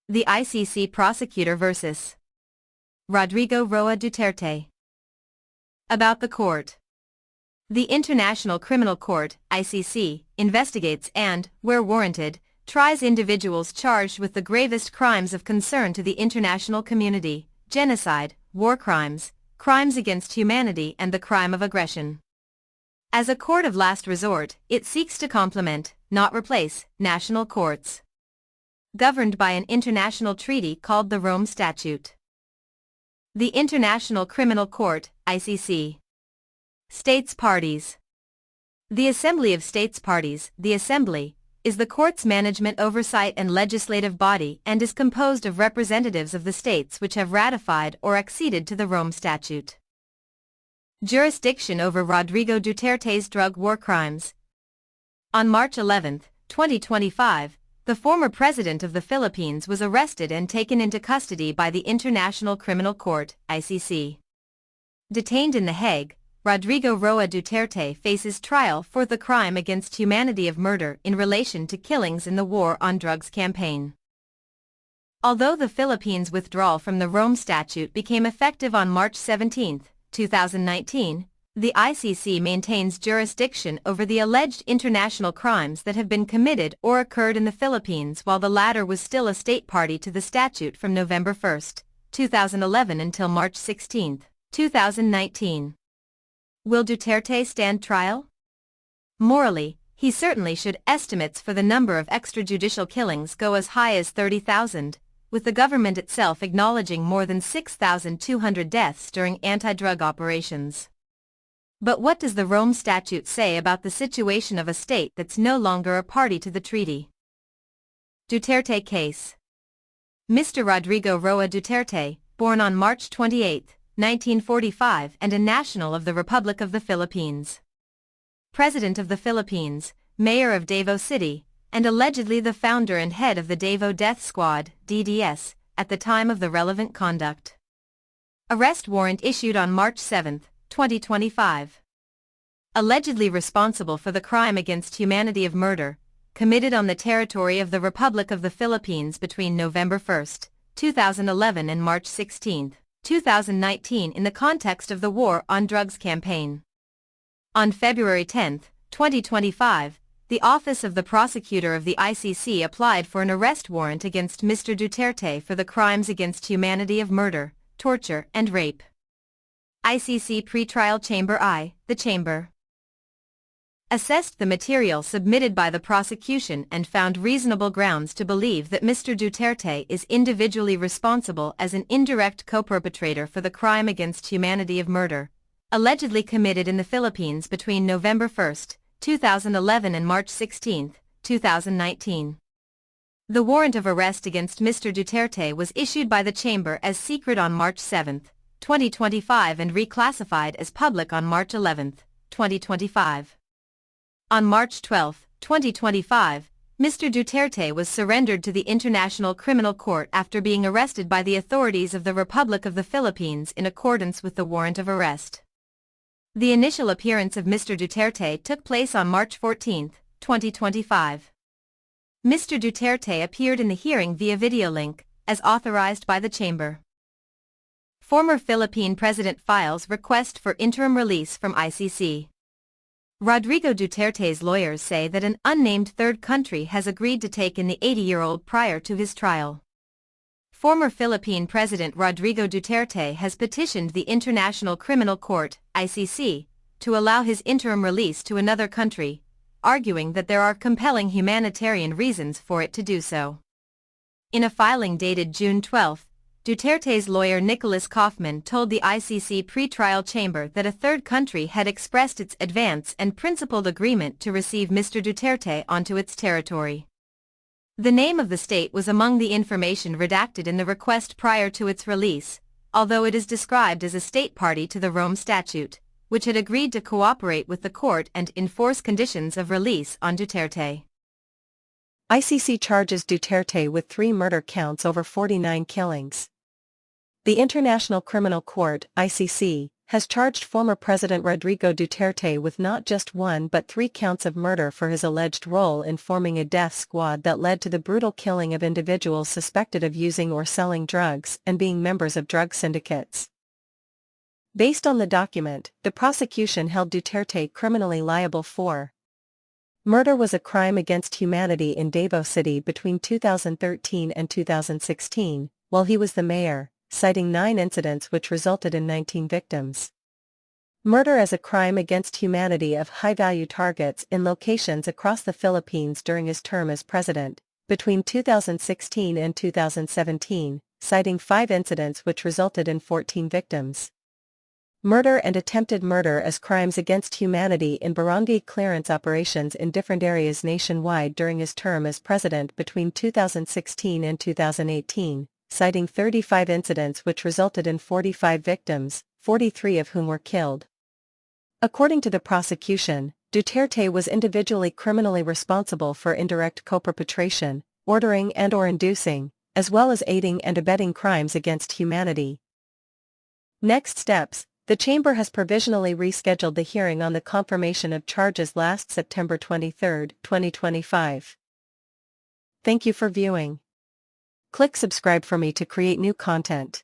The ICC Prosecutor vs. Rodrigo Roa Duterte. About the court. The International Criminal Court, ICC, investigates and, where warranted, tries individuals charged with the gravest crimes of concern to the international community: genocide, war crimes, crimes against humanity and the crime of aggression. As a court of last resort, it seeks to complement, not replace, national courts. Governed by an international treaty called the Rome Statute. The International Criminal Court, ICC. States Parties. The Assembly of States Parties, the Assembly, is the court's management oversight and legislative body and is composed of representatives of the states which have ratified or acceded to the Rome Statute. Jurisdiction over Rodrigo Duterte's drug war crimes. On March 11, 2025, the former president of the Philippines was arrested and taken into custody by the International Criminal Court, ICC. Detained in The Hague, Rodrigo Roa Duterte faces trial for the crime against humanity of murder in relation to killings in the War on Drugs campaign. Although the Philippines' withdrawal from the Rome Statute became effective on March 17, 2019, the ICC maintains jurisdiction over the alleged international crimes that have been committed or occurred in the Philippines while the latter was still a state party to the statute from November 1, 2011 until March 16, 2019. Will Duterte stand trial? Morally, he certainly should. Estimates for the number of extrajudicial killings go as high as 30,000, with the government itself acknowledging more than 6,200 deaths during anti-drug operations. But what does the Rome Statute say about the situation of a state that's no longer a party to the treaty? Duterte case. Mr. Rodrigo Roa Duterte, born on March 28, 1945 and a national of the Republic of the Philippines. President of the Philippines, Mayor of Davao City, and allegedly the founder and head of the Davao Death Squad, DDS, at the time of the relevant conduct. Arrest warrant issued on March 7, 2025. Allegedly responsible for the crime against humanity of murder, committed on the territory of the Republic of the Philippines between November 1, 2011 and March 16, 2019 in the context of the War on Drugs campaign. On February 10, 2025, the Office of the Prosecutor of the ICC applied for an arrest warrant against Mr. Duterte for the crimes against humanity of murder, torture and rape. ICC Pretrial Chamber I, the Chamber, assessed the material submitted by the prosecution and found reasonable grounds to believe that Mr. Duterte is individually responsible as an indirect co-perpetrator for the crime against humanity of murder, allegedly committed in the Philippines between November 1, 2011 and March 16, 2019. The warrant of arrest against Mr. Duterte was issued by the Chamber as secret on March 7, 2025 and reclassified as public on March 11, 2025. On March 12, 2025, Mr. Duterte was surrendered to the International Criminal Court after being arrested by the authorities of the Republic of the Philippines in accordance with the warrant of arrest. The initial appearance of Mr. Duterte took place on March 14, 2025. Mr. Duterte appeared in the hearing via video link, as authorized by the Chamber. Former Philippine President files request for interim release from ICC. Rodrigo Duterte's lawyers say that an unnamed third country has agreed to take in the 80-year-old prior to his trial. Former Philippine President Rodrigo Duterte has petitioned the International Criminal Court, ICC, to allow his interim release to another country, arguing that there are compelling humanitarian reasons for it to do so. In a filing dated June 12, Duterte's lawyer Nicholas Kaufman told the ICC pretrial chamber that a third country had expressed its advance and principled agreement to receive Mr. Duterte onto its territory. The name of the state was among the information redacted in the request prior to its release, although it is described as a state party to the Rome Statute, which had agreed to cooperate with the court and enforce conditions of release on Duterte. ICC charges Duterte with 3 murder counts over 49 killings. The International Criminal Court, ICC, has charged former President Rodrigo Duterte with not just 1 but 3 counts of murder for his alleged role in forming a death squad that led to the brutal killing of individuals suspected of using or selling drugs and being members of drug syndicates. Based on the document, the prosecution held Duterte criminally liable for murder was a crime against humanity in Davao City between 2013 and 2016, while he was the mayor, citing 9 incidents which resulted in 19 victims. Murder as a crime against humanity of high-value targets in locations across the Philippines during his term as president, between 2016 and 2017, citing 5 incidents which resulted in 14 victims. Murder and attempted murder as crimes against humanity in barangay clearance operations in different areas nationwide during his term as president between 2016 and 2018, citing 35 incidents which resulted in 45 victims, 43 of whom were killed. According to the prosecution, Duterte was individually criminally responsible for indirect co-perpetration, ordering and/or inducing, as well as aiding and abetting crimes against humanity. Next steps. The chamber has provisionally rescheduled the hearing on the confirmation of charges last September 23, 2025. Thank you for viewing. Click subscribe for me to create new content.